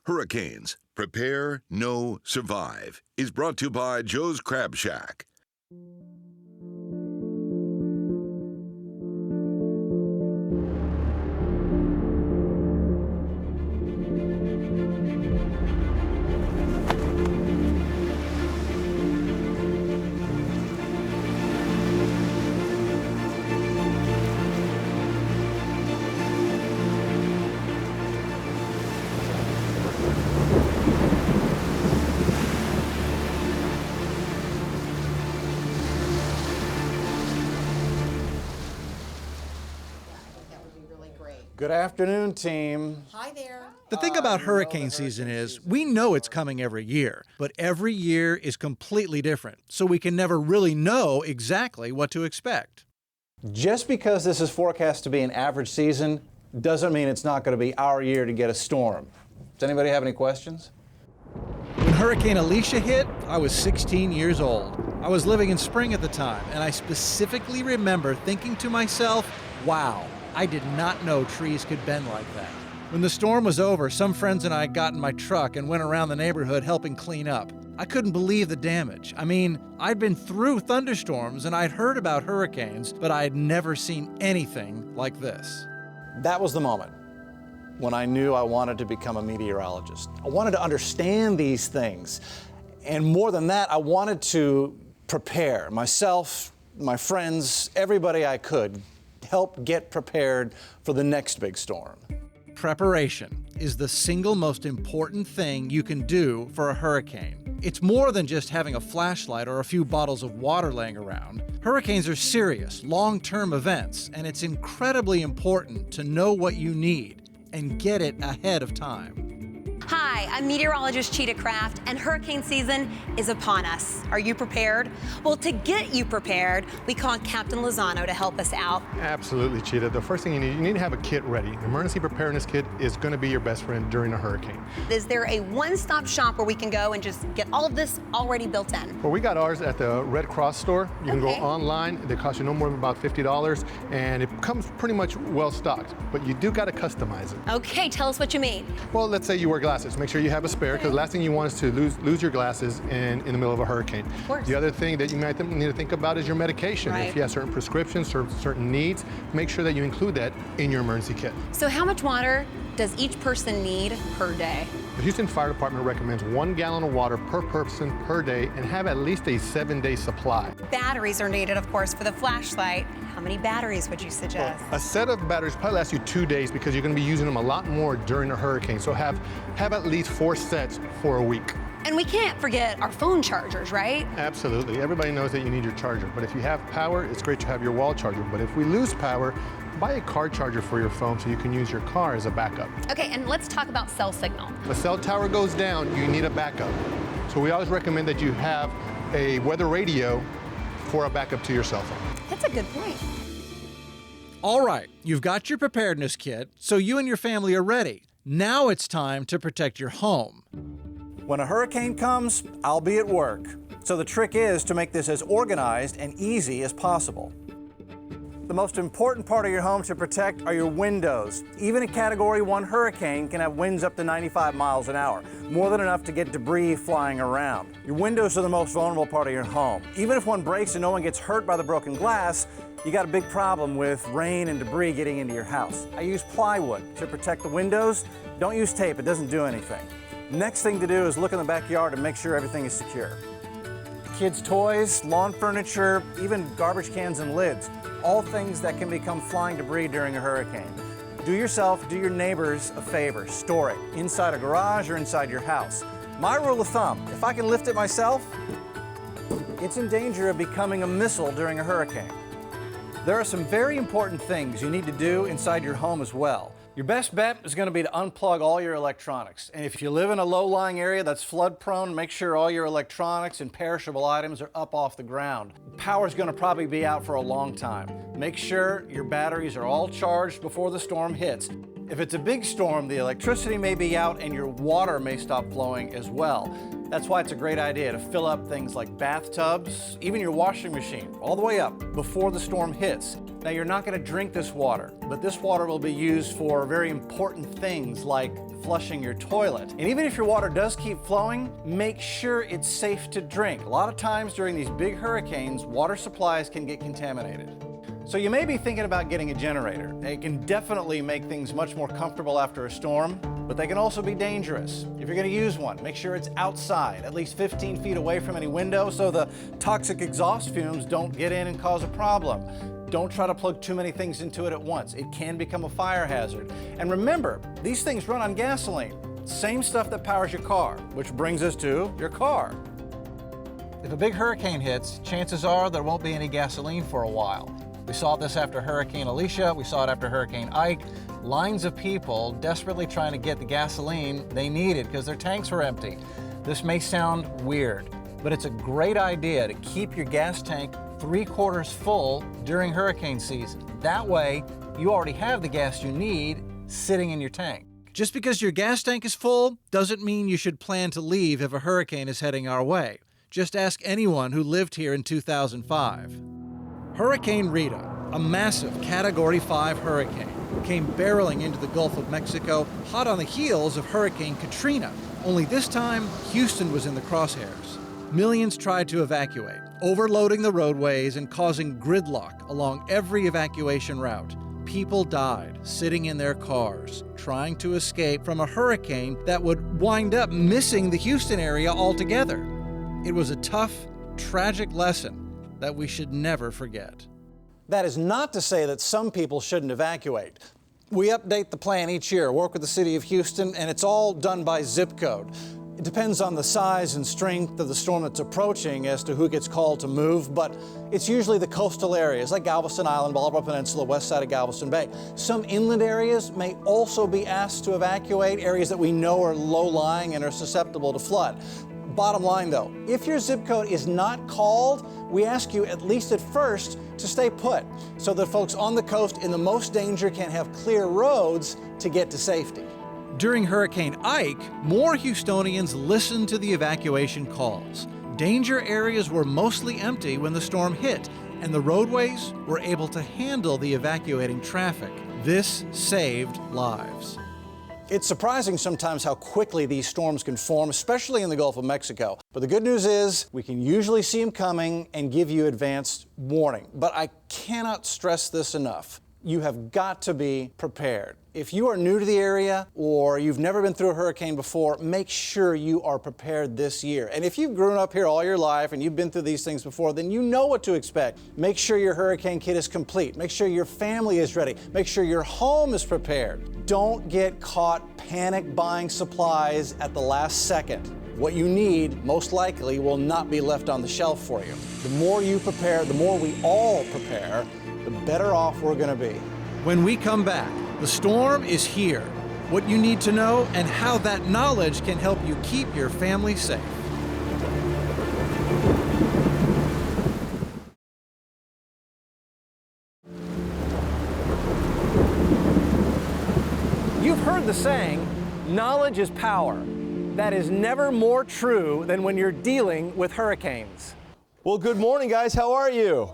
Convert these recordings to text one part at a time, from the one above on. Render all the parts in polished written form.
Hurricanes, Prepare, Know, Survive is brought to you by Joe's Crab Shack. Good afternoon, team. Hi there. The thing about hurricane season is we know it's coming every year, but every year is completely different, so we can never really know exactly what to expect. Just because this is forecast to be an average season doesn't mean it's not going to be our year to get a storm. Does anybody have any questions? When Hurricane Alicia hit, I was 16 years old. I was living in Spring at the time, and I specifically remember thinking to myself, wow, I did not know trees could bend like that. When the storm was over, some friends and I got in my truck and went around the neighborhood helping clean up. I couldn't believe the damage. I mean, I'd been through thunderstorms and I'd heard about hurricanes, but I'd never seen anything like this. That was the moment when I knew I wanted to become a meteorologist. I wanted to understand these things. And more than that, I wanted to prepare myself, my friends, everybody I could, help get prepared for the next big storm. Preparation is the single most important thing you can do for a hurricane. It's more than just having a flashlight or a few bottles of water laying around. Hurricanes are serious, long-term events, and it's incredibly important to know what you need and get it ahead of time. Hi, I'm meteorologist Cheetah Craft, and hurricane season is upon us. Are you prepared? Well, to get you prepared, we called Captain Lozano to help us out. Absolutely, Cheetah. The first thing you need to have a kit ready. An emergency preparedness kit is going to be your best friend during a hurricane. Is there a one-stop shop where we can go and just get all of this already built in? Well, we got ours at the Red Cross store. You can go online. They cost you no more than about $50, and it comes pretty much well stocked, but you do got to customize it. Okay, tell us what you mean. Well, let's say you wear glasses. Make sure you have a spare, because the last thing you want is to lose your glasses in the middle of a hurricane. Of course. The other thing that you might need to think about is your medication. Right. If you have certain prescriptions or certain needs, make sure that you include that in your emergency kit. So how much water does each person need per day? The Houston Fire Department recommends 1 gallon of water per person per day and have at least a 7-day supply. Batteries are needed, of course, for the flashlight. How many batteries would you suggest? A set of batteries probably lasts you 2 days because you're going to be using them a lot more during a hurricane. So have at least 4 sets for a week. And we can't forget our phone chargers, right? Absolutely. Everybody knows that you need your charger. But if you have power, it's great to have your wall charger. But if we lose power, buy a car charger for your phone so you can use your car as a backup. Okay, and let's talk about cell signal. If a cell tower goes down, you need a backup. So we always recommend that you have a weather radio for a backup to your cell phone. That's a good point. All right, you've got your preparedness kit, so you and your family are ready. Now it's time to protect your home. When a hurricane comes, I'll be at work. So the trick is to make this as organized and easy as possible. The most important part of your home to protect are your windows. Even a Category 1 hurricane can have winds up to 95 miles an hour, more than enough to get debris flying around. Your windows are the most vulnerable part of your home. Even if one breaks and no one gets hurt by the broken glass, you got a big problem with rain and debris getting into your house. I use plywood to protect the windows. Don't use tape, it doesn't do anything. Next thing to do is look in the backyard and make sure everything is secure. Kids' toys, lawn furniture, even garbage cans and lids, all things that can become flying debris during a hurricane. Do yourself, do your neighbors a favor, store it inside a garage or inside your house. My rule of thumb, if I can lift it myself, it's in danger of becoming a missile during a hurricane. There are some very important things you need to do inside your home as well. Your best bet is going to be to unplug all your electronics. And if you live in a low-lying area that's flood-prone, make sure all your electronics and perishable items are up off the ground. Power's going to probably be out for a long time. Make sure your batteries are all charged before the storm hits. If it's a big storm, the electricity may be out and your water may stop flowing as well. That's why it's a great idea to fill up things like bathtubs, even your washing machine, all the way up before the storm hits. Now, you're not going to drink this water, but this water will be used for very important things like flushing your toilet. And even if your water does keep flowing, make sure it's safe to drink. A lot of times during these big hurricanes, water supplies can get contaminated. So you may be thinking about getting a generator. It can definitely make things much more comfortable after a storm, but they can also be dangerous. If you're going to use one, make sure it's outside, at least 15 feet away from any window so the toxic exhaust fumes don't get in and cause a problem. Don't try to plug too many things into it at once. It can become a fire hazard. And remember, these things run on gasoline, same stuff that powers your car, which brings us to your car. If a big hurricane hits, chances are there won't be any gasoline for a while. We saw this after Hurricane Alicia, we saw it after Hurricane Ike. Lines of people desperately trying to get the gasoline they needed because their tanks were empty. This may sound weird, but it's a great idea to keep your gas tank 3/4 full during hurricane season. That way, you already have the gas you need sitting in your tank. Just because your gas tank is full doesn't mean you should plan to leave if a hurricane is heading our way. Just ask anyone who lived here in 2005. Hurricane Rita, a massive Category 5 hurricane, came barreling into the Gulf of Mexico hot on the heels of Hurricane Katrina. Only this time, Houston was in the crosshairs. Millions tried to evacuate, overloading the roadways and causing gridlock along every evacuation route. People died sitting in their cars, trying to escape from a hurricane that would wind up missing the Houston area altogether. It was a tough, tragic lesson that we should never forget. That is not to say that some people shouldn't evacuate. We update the plan each year, work with the city of Houston, and it's all done by zip code. It depends on the size and strength of the storm that's approaching as to who gets called to move, but it's usually the coastal areas like Galveston Island, Bolivar Peninsula, west side of Galveston Bay. Some inland areas may also be asked to evacuate, areas that we know are low-lying and are susceptible to flood. Bottom line though, if your zip code is not called, we ask you at least at first to stay put so that folks on the coast in the most danger can have clear roads to get to safety. During Hurricane Ike, more Houstonians listened to the evacuation calls. Danger areas were mostly empty when the storm hit, and the roadways were able to handle the evacuating traffic. This saved lives. It's surprising sometimes how quickly these storms can form, especially in the Gulf of Mexico. But the good news is we can usually see them coming and give you advanced warning. But I cannot stress this enough. You have got to be prepared. If you are new to the area or you've never been through a hurricane before, make sure you are prepared this year. And if you've grown up here all your life and you've been through these things before, then you know what to expect. Make sure your hurricane kit is complete. Make sure your family is ready. Make sure your home is prepared. Don't get caught panic buying supplies at the last second. What you need, most likely, will not be left on the shelf for you. The more you prepare, the more we all prepare, the better off we're going to be. When we come back, the storm is here. What you need to know and how that knowledge can help you keep your family safe. You've heard the saying, knowledge is power. That is never more true than when you're dealing with hurricanes. Well, good morning, guys. How are you?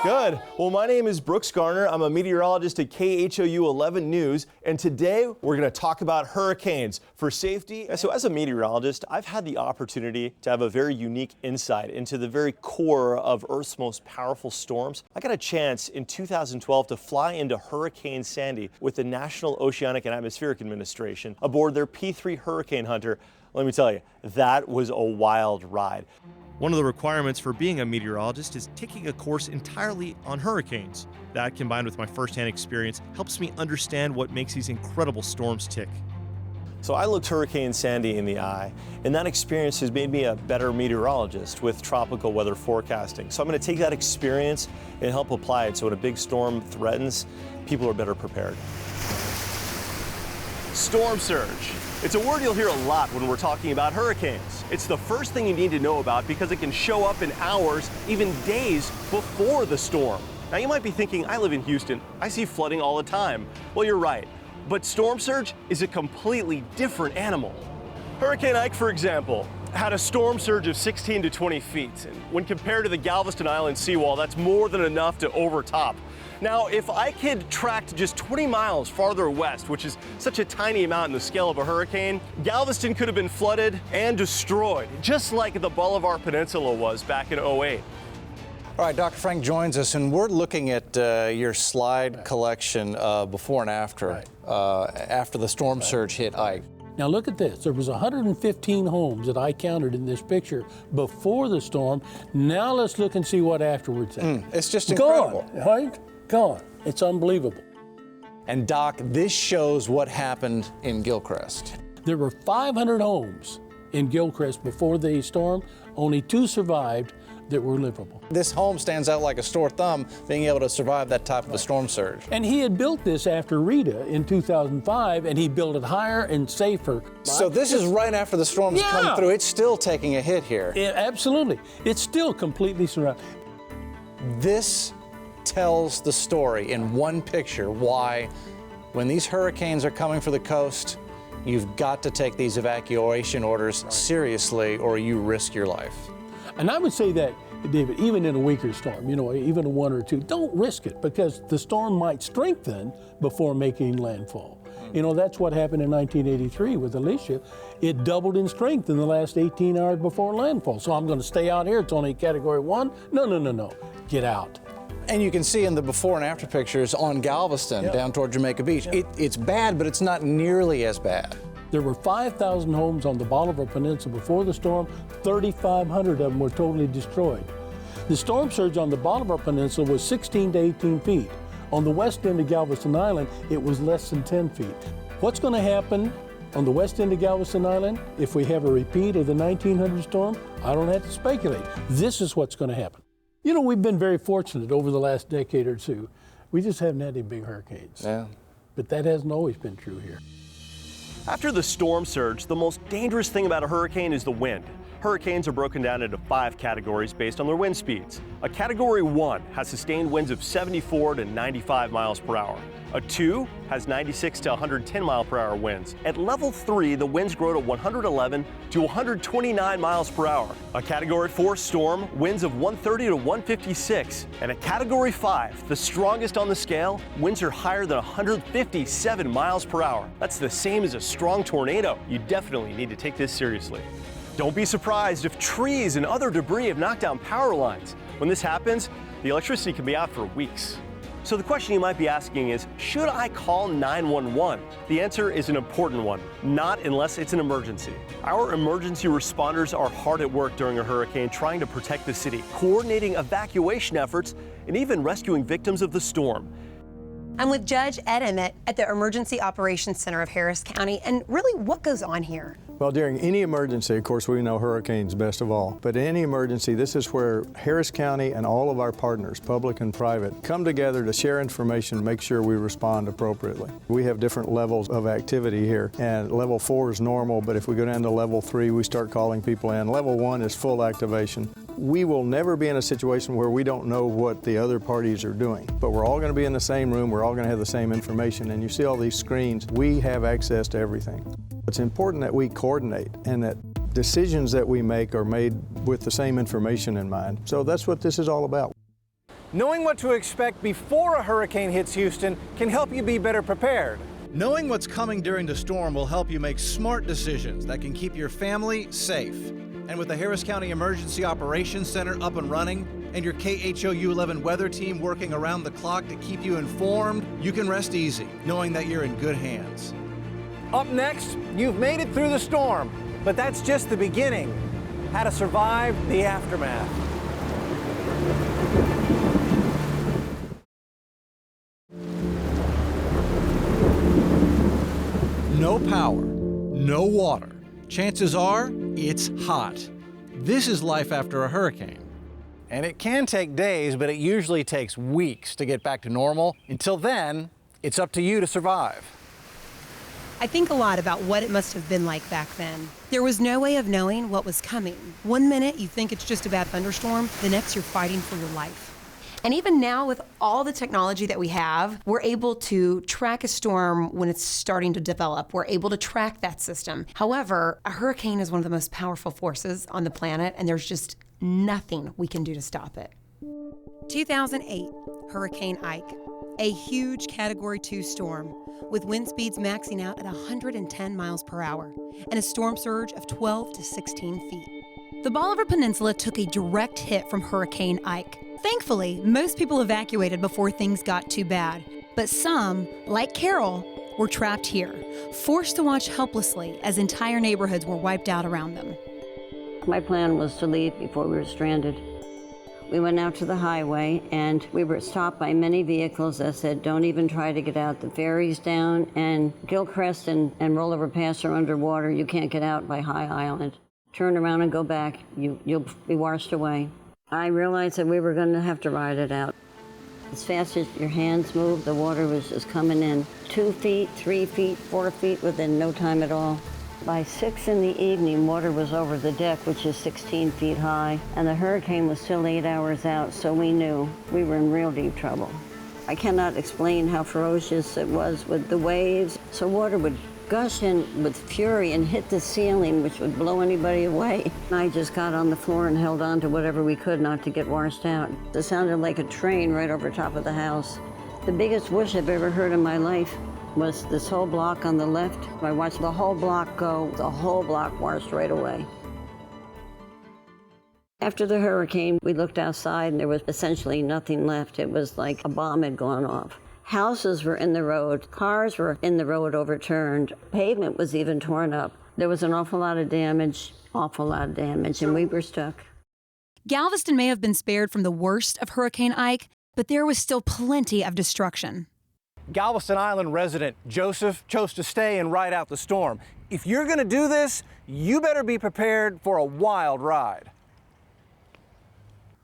Good. Well, my name is Brooks Garner. I'm a meteorologist at KHOU 11 News, and today we're going to talk about hurricanes for safety. So as a meteorologist, I've had the opportunity to have a very unique insight into the very core of Earth's most powerful storms. I got a chance in 2012 to fly into Hurricane Sandy with the National Oceanic and Atmospheric Administration aboard their P3 Hurricane Hunter. Let me tell you, that was a wild ride. One of the requirements for being a meteorologist is taking a course entirely on hurricanes. That, combined with my firsthand experience, helps me understand what makes these incredible storms tick. So I looked Hurricane Sandy in the eye, and that experience has made me a better meteorologist with tropical weather forecasting. So I'm going to take that experience and help apply it so when a big storm threatens, people are better prepared. Storm surge. It's a word you'll hear a lot when we're talking about hurricanes. It's the first thing you need to know about because it can show up in hours, even days before the storm. Now you might be thinking, I live in Houston, I see flooding all the time. Well, you're right, but storm surge is a completely different animal. Hurricane Ike, for example, had a storm surge of 16 to 20 feet. And when compared to the Galveston Island seawall, that's more than enough to overtop. Now, if Ike had tracked just 20 miles farther west, which is such a tiny amount in the scale of a hurricane, Galveston could have been flooded and destroyed, just like the Bolivar Peninsula was back in '08. All right, Dr. Frank joins us, and we're looking at your slide collection before and after, after the storm surge hit Ike. Now look at this. There was 115 homes that I counted in this picture before the storm. Now let's look and see what afterwards. It's just incredible. Gone, right? Gone. It's unbelievable. And Doc, this shows what happened in Gilchrist. There were 500 homes in Gilchrist before the storm. Only 2 survived that were livable. This home stands out like a sore thumb, being able to survive that type of a storm surge. And he had built this after Rita in 2005, and he built it higher and safer. So this is right after the storm's come through. It's still taking a hit here. Absolutely. It's still completely surrounded. This tells the story in one picture why, when these hurricanes are coming for the coast, you've got to take these evacuation orders seriously or you risk your life. And I would say that, David, even in a weaker storm, you know, even a 1 or 2, don't risk it because the storm might strengthen before making landfall. You know, that's what happened in 1983 with Alicia. It doubled in strength in the last 18 hours before landfall. So I'm going to stay out here. It's only Category 1. No. Get out. And you can see in the before and after pictures on Galveston down toward Jamaica Beach, it's bad, but it's not nearly as bad. There were 5,000 homes on the Bolivar Peninsula before the storm. 3,500 of them were totally destroyed. The storm surge on the Bolivar Peninsula was 16 to 18 feet. On the west end of Galveston Island, it was less than 10 feet. What's going to happen on the west end of Galveston Island if we have a repeat of the 1900 storm? I don't have to speculate. This is what's going to happen. You know, we've been very fortunate over the last decade or two. We just haven't had any big hurricanes. Yeah. But that hasn't always been true here. After the storm surge, the most dangerous thing about a hurricane is the wind. Hurricanes are broken down into 5 categories based on their wind speeds. A Category 1 has sustained winds of 74 to 95 miles per hour. A 2 has 96 to 110 mile per hour winds. At level 3, the winds grow to 111 to 129 miles per hour. A Category 4 storm, winds of 130 to 156. And a Category 5, the strongest on the scale, winds are higher than 157 miles per hour. That's the same as a strong tornado. You definitely need to take this seriously. Don't be surprised if trees and other debris have knocked down power lines. When this happens, the electricity can be out for weeks. So the question you might be asking is, should I call 911? The answer is an important one, not unless it's an emergency. Our emergency responders are hard at work during a hurricane trying to protect the city, coordinating evacuation efforts, and even rescuing victims of the storm. I'm with Judge Ed Emmett at the Emergency Operations Center of Harris County, and really, what goes on here? Well, during any emergency, of course, we know hurricanes best of all, but any emergency, this is where Harris County and all of our partners, public and private, come together to share information, make sure we respond appropriately. We have different levels of activity here, and level 4 is normal, but if we go down to level 3, we start calling people in. Level 1 is full activation. We will never be in a situation where we don't know what the other parties are doing, but we're all going to be in the same room, we're all going to have the same information, and you see all these screens, we have access to everything. It's important that we coordinate and that decisions that we make are made with the same information in mind. So that's what this is all about. Knowing what to expect before a hurricane hits Houston can help you be better prepared. Knowing what's coming during the storm will help you make smart decisions that can keep your family safe. And with the Harris County Emergency Operations Center up and running, and your KHOU 11 weather team working around the clock to keep you informed, you can rest easy, knowing that you're in good hands. Up next, you've made it through the storm, but that's just the beginning. How to survive the aftermath. No power, no water. Chances are, it's hot. This is life after a hurricane. And it can take days, but it usually takes weeks to get back to normal. Until then, it's up to you to survive. I think a lot about what it must have been like back then. There was no way of knowing what was coming. One minute you think it's just a bad thunderstorm, the next you're fighting for your life. And even now, with all the technology that we have, we're able to track a storm when it's starting to develop. We're able to track that system. However, a hurricane is one of the most powerful forces on the planet, and there's just nothing we can do to stop it. 2008, Hurricane Ike, a huge Category 2 storm with wind speeds maxing out at 110 miles per hour and a storm surge of 12 to 16 feet. The Bolivar Peninsula took a direct hit from Hurricane Ike. Thankfully, most people evacuated before things got too bad, but some, like Carol, were trapped here, forced to watch helplessly as entire neighborhoods were wiped out around them. My plan was to leave before we were stranded. We went out to the highway and we were stopped by many vehicles that said, don't even try to get out. The ferry's down and Gilcrest and Rollover Pass are underwater. You can't get out by High Island. Turn around and go back. You'll be washed away. I realized that we were going to have to ride it out. As fast as your hands moved, the water was just coming in. 2 feet, 3 feet, 4 feet within no time at all. By 6 in the evening, water was over the deck, which is 16 feet high, and the hurricane was still 8 hours out, so we knew we were in real deep trouble. I cannot explain how ferocious it was with the waves. So water would gush in with fury and hit the ceiling, which would blow anybody away. I just got on the floor and held on to whatever we could not to get washed out. It sounded like a train right over top of the house. The biggest whoosh I've ever heard in my life was this whole block on the left. I watched the whole block go, the whole block washed right away. After the hurricane, we looked outside and there was essentially nothing left. It was like a bomb had gone off. Houses were in the road, cars were in the road overturned, pavement was even torn up. There was an awful lot of damage, and we were stuck. Galveston may have been spared from the worst of Hurricane Ike, but there was still plenty of destruction. Galveston Island resident Joseph chose to stay and ride out the storm. If you're going to do this, you better be prepared for a wild ride.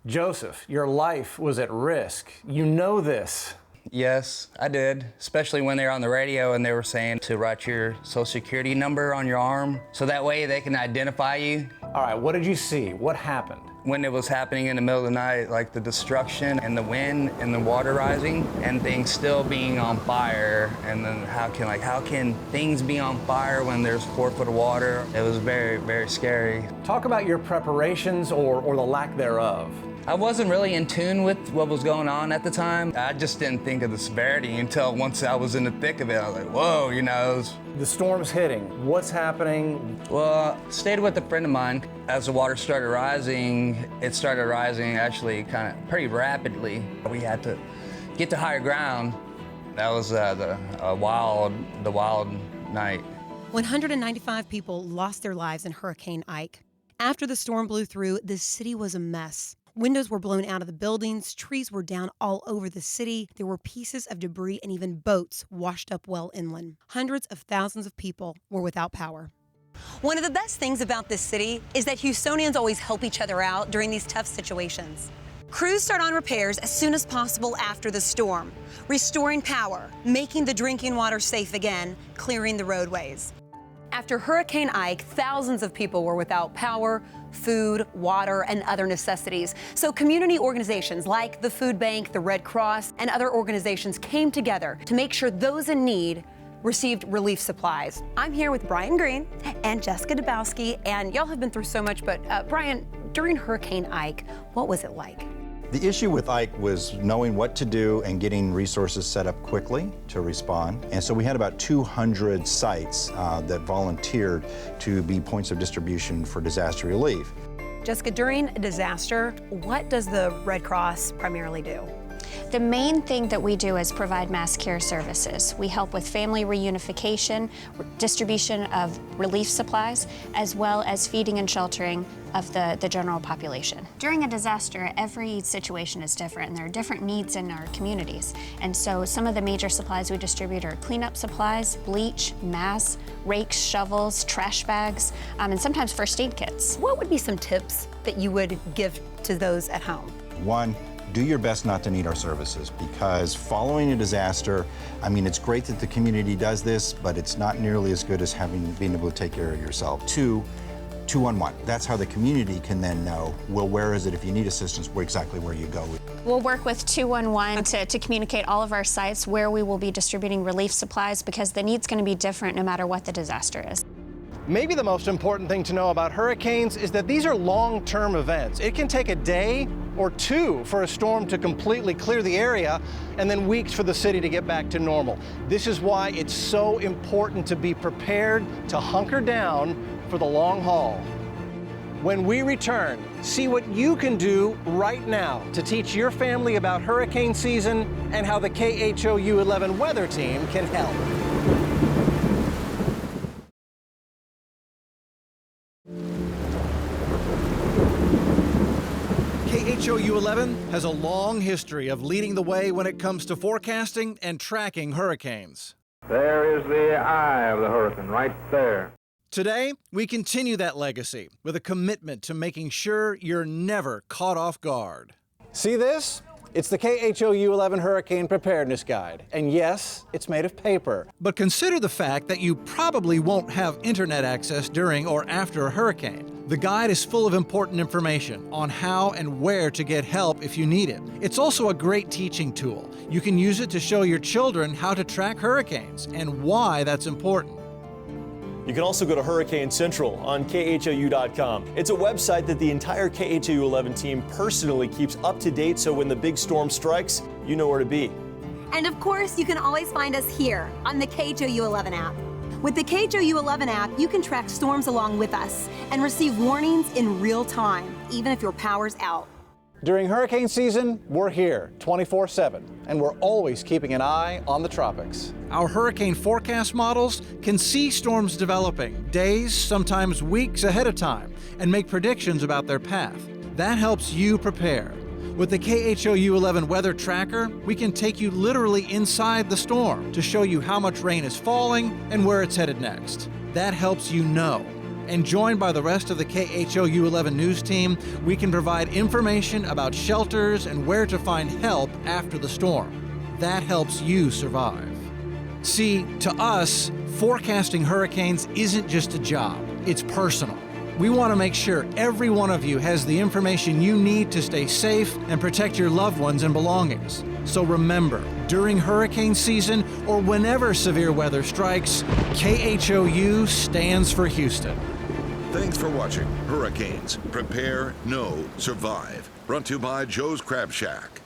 Joseph, your life was at risk. You know this. Yes, I did, especially when they were on the radio and they were saying to write your social security number on your arm so that way they can identify you. All right, what did you see? What happened? When it was happening in the middle of the night, like the destruction and the wind and the water rising and things still being on fire, and then how can things be on fire when there's 4 foot of water? It was very, very scary. Talk about your preparations or the lack thereof. I wasn't really in tune with what was going on at the time. I just didn't think of the severity until once I was in the thick of it. I was like, whoa, you know. The storm's hitting. What's happening? Well, stayed with a friend of mine. As the water started rising, it started rising actually kind of pretty rapidly. We had to get to higher ground. That was the wild night. 195 people lost their lives in Hurricane Ike. After the storm blew through, the city was a mess. Windows were blown out of the buildings, trees were down all over the city, there were pieces of debris and even boats washed up well inland. Hundreds of thousands of people were without power. One of the best things about this city is that Houstonians always help each other out during these tough situations. Crews start on repairs as soon as possible after the storm, restoring power, making the drinking water safe again, clearing the roadways. After Hurricane Ike, thousands of people were without power, food, water, and other necessities. So community organizations like the Food Bank, the Red Cross, and other organizations came together to make sure those in need received relief supplies. I'm here with Brian Green and Jessica Dabowski, and y'all have been through so much, but Brian, during Hurricane Ike, what was it like? The issue with Ike was knowing what to do and getting resources set up quickly to respond. And so we had about 200 sites that volunteered to be points of distribution for disaster relief. Jessica, during a disaster, what does the Red Cross primarily do? The main thing that we do is provide mass care services. We help with family reunification, distribution of relief supplies, as well as feeding and sheltering of the general population. During a disaster, every situation is different, and there are different needs in our communities. And so some of the major supplies we distribute are cleanup supplies, bleach, masks, rakes, shovels, trash bags, and sometimes first aid kits. What would be some tips that you would give to those at home? One, do your best not to need our services, because following a disaster, I mean, it's great that the community does this, but it's not nearly as good as being able to take care of yourself. 211. That's how the community can then know, well, where is it if you need assistance, exactly where you go. We'll work with 211 to communicate all of our sites where we will be distributing relief supplies, because the need's going to be different no matter what the disaster is. Maybe the most important thing to know about hurricanes is that these are long-term events. It can take a day or two for a storm to completely clear the area, and then weeks for the city to get back to normal. This is why it's so important to be prepared to hunker down for the long haul. When we return, see what you can do right now to teach your family about hurricane season and how the KHOU 11 weather team can help. KHOU 11 has a long history of leading the way when it comes to forecasting and tracking hurricanes. There is the eye of the hurricane right there. Today, we continue that legacy with a commitment to making sure you're never caught off guard. See this? It's the KHOU 11 Hurricane Preparedness Guide. And yes, it's made of paper. But consider the fact that you probably won't have internet access during or after a hurricane. The guide is full of important information on how and where to get help if you need it. It's also a great teaching tool. You can use it to show your children how to track hurricanes and why that's important. You can also go to Hurricane Central on KHOU.com. It's a website that the entire KHOU 11 team personally keeps up to date, so when the big storm strikes, you know where to be. And of course, you can always find us here on the KHOU 11 app. With the KHOU 11 app, you can track storms along with us and receive warnings in real time, even if your power's out. During hurricane season, we're here 24/7, and we're always keeping an eye on the tropics. Our hurricane forecast models can see storms developing days, sometimes weeks ahead of time, and make predictions about their path. That helps you prepare. With the KHOU 11 weather tracker, we can take you literally inside the storm to show you how much rain is falling and where it's headed next. That helps you know. And joined by the rest of the KHOU 11 news team, we can provide information about shelters and where to find help after the storm. That helps you survive. See, to us, forecasting hurricanes isn't just a job, it's personal. We want to make sure every one of you has the information you need to stay safe and protect your loved ones and belongings. So remember, during hurricane season or whenever severe weather strikes, KHOU stands for Houston. Thanks for watching Hurricanes. Prepare, Know, Survive. Brought to you by Joe's Crab Shack.